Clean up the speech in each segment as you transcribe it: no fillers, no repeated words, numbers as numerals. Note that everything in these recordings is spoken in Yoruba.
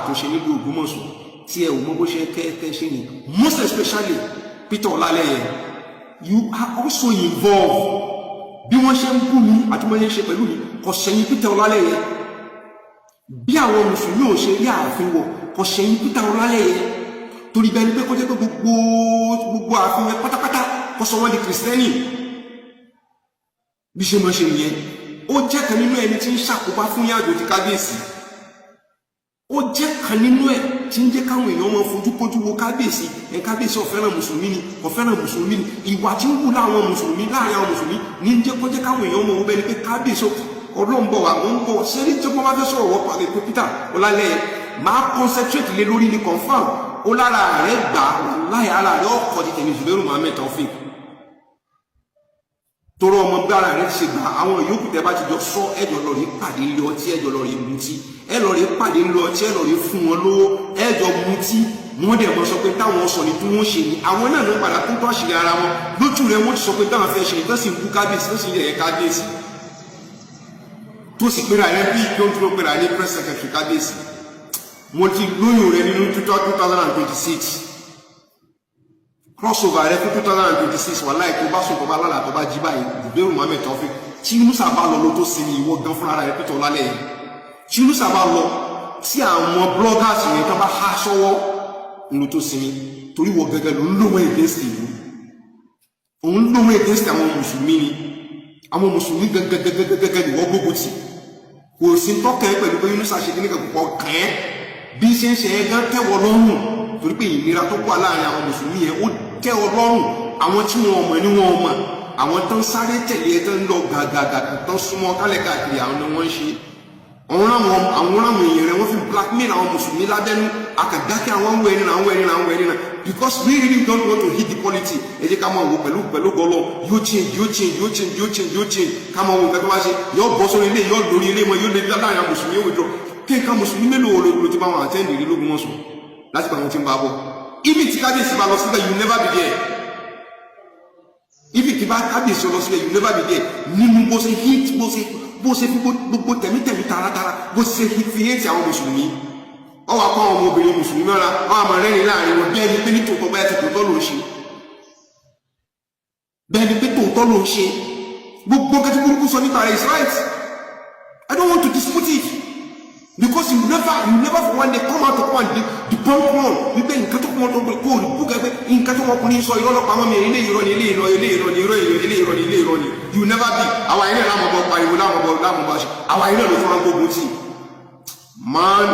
àtúnṣe nílùú Ògbómọ̀ṣọ́ tí ẹ ò mọ bó ṣe kẹ́ ṣe ni most especially Peter Ọlálẹyẹ you are also involved bí wọ́n ṣe ń bú mi àti wọ́n ṣe ń ṣe pẹ̀lú mi kò ṣẹ̀yìn Peter Ọlálẹyẹ bí àwọn mùsùlùmí ò ṣe rí ààfin wọ̀ kò ṣẹ̀yìn Peter Ọlálẹyẹ torí bẹ́ẹ̀ ni pé kó jẹ́ pé gbogbo ààfin rẹ̀ pátápátá kó sọ wọ́n di kìrìsìtẹ́nì bí ṣe máa ṣe nìyẹn ó jẹ́ kan nínú ẹni tí ń ṣàkóbá fún ìrìn àjò ti kábíyèsí ó jẹ́ kan nínú ẹ̀ tí ń jẹ́ káwọn èèyàn máa fojú pójú wo kábíyèsí kábíyèsí ó fẹ́ràn mùsùlùmí ni ó fẹ́ràn mùsùlùmí ni ìwà tí ń wù láàrin àwọn mùsùlùmí ní ń jẹ́ kó jẹ́ káwọn èèyàn máa wo bẹ́ẹ̀ ni pé kábíyèsí Ọlọ́run bọ̀ wá ń bọ̀ sẹ́rí tí wọ́n bá fẹ́ sọ̀rọ̀ wọ́pọ̀ àgbẹ̀ pé Peter Ọlálẹyẹ máa concentrate lé lórí ní confam ó lára rẹ̀ gbà láì ara rẹ̀ ọkọ̀ ti tẹ̀lé Zubairu Muhammed Taofeek tọrọ ọmọ bí ara rẹ̀ ti ṣe gbà àwọn yòókù tẹ́ bá ti jọ sọ ẹjọ́ lọ rí pàdé ilé ọtí ẹjọ́ lọ rí mutí ẹ lọ rí pàdé ilé ọtí ẹ lọ rí fún wọn lówó ẹjọ́ mutí wọ́n dẹ̀ mọ́ sọ pé táwọn sọ ní tí wọ́n ṣe ní àwọn náà ló padà tó àṣírí ara wọn lójú rẹ̀ wọ́n ti sọ pé táwọn fẹ́ ṣe tó sì ń bú kábíyèsí tó sì ń yẹ̀yẹ́ kábíyèsí tó sì pera rẹ̀ bí tó ń dúró pera ní press secretary kábíyèsí mo ti lóyún rẹ̀ nínú 2026 crossover rẹ̀ fún 2026 wà láì tó bá sùn tó bá lálàá tó bá jí báyìí Zubairu Muhammed Taofeek tí Musa bá lọ ló tó sinmi ìwọ gan fúnra rẹ̀ Peter Ọlálẹyẹ tí Musa bá lọ tí àwọn bloggers yẹn tó bá há sọ́wọ́ ló tó sinmi torí wọ gẹ́gẹ́ ló ń lówó against ìlú òun lówó against àwọn mùsùlùmí ni àwọn mùsùlùmí gẹ́gẹ́ ni wọ́n gbogbo tì kò sí tọ́kẹ́ pẹ̀lú pé Musa ṣe kíní kẹ́kọ̀ọ́ kàn ẹ́ bí ṣe ń ṣe ẹ́ gán tẹ́wọ́ lọ́rùn torí pé ìnira tó wà láàrin àwọn mùsùlùmí yẹn ó tẹ́wọ́ lọ́rùn àwọn tí wọ́n mọ̀ ní wọ́n mọ̀ àwọn tó ń sáré tẹ̀lé ẹ tó ń lọ gàgàgà tó ń súnmọ́ kálẹ̀ káàkiri àwọn ni wọ́n ń ṣe àwọn èèyàn rẹ̀ wọ́n fi blackmail àwọn mùsùlùmí lábẹ́nú akàdákẹ́ àwọn wẹ̀rin náà because we really don't want to hit the polity ẹ jẹ́ ká máa wo pẹ̀lú gọlọ yóò change ká máa wo nǹkan tó bá ṣe yóò bọ́ sórí ilé yóò lórí ilé wọn yóò lè láàrin àwọn mùsùlùmí yóò withdraw kí nǹkan mùsùlùmí mélòó ló ti bá wọn àtẹ́ǹdì rí l'Ógbómọ̀ṣọ́ láti bá wọn ti ń bá bọ̀ ibi tí kábíyèsí bá lọ síbẹ̀ you never be there ibi tí bá kábíyèsí lọ síbẹ̀ you never be there nínú bó ṣe hit bó ṣe fi gbogbo tẹ̀mítẹ̀mí taratara bó ṣe fi hate àwọn mùsùlùmí ọ wà kọ́ àwọn ọmọbìnrin mùsùlùmí mọ́ra ọ àmọ́ rẹ́rìn láàrin wọn bẹ́ẹ̀ ni pé ní tòótọ́ báyà ti tòótọ́ ló ń ṣe bẹ́ẹ̀ ni pé tòótọ́ ló ń ṣe gbogbo kẹ́tí burúkú sọ nípa rẹ̀ is right I don't want to dispute it because you never for one day come out of one debunk one wípé nǹkan tó kún wọn tó gbé kó o bú kẹ́gbẹ́ nǹkan tó wọn kún ní sọ irọ́ lọ́pàá mọ́ mi ilé ìrọ́ ni you never be àwa ilé lámọ̀bọ̀ pariwo lámọ̀bọ̀ ṣe àwa ilé ló fún wọn gbógun tì man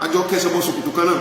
àjọ kẹsẹ̀ bọ́ sòkòtò kan náà.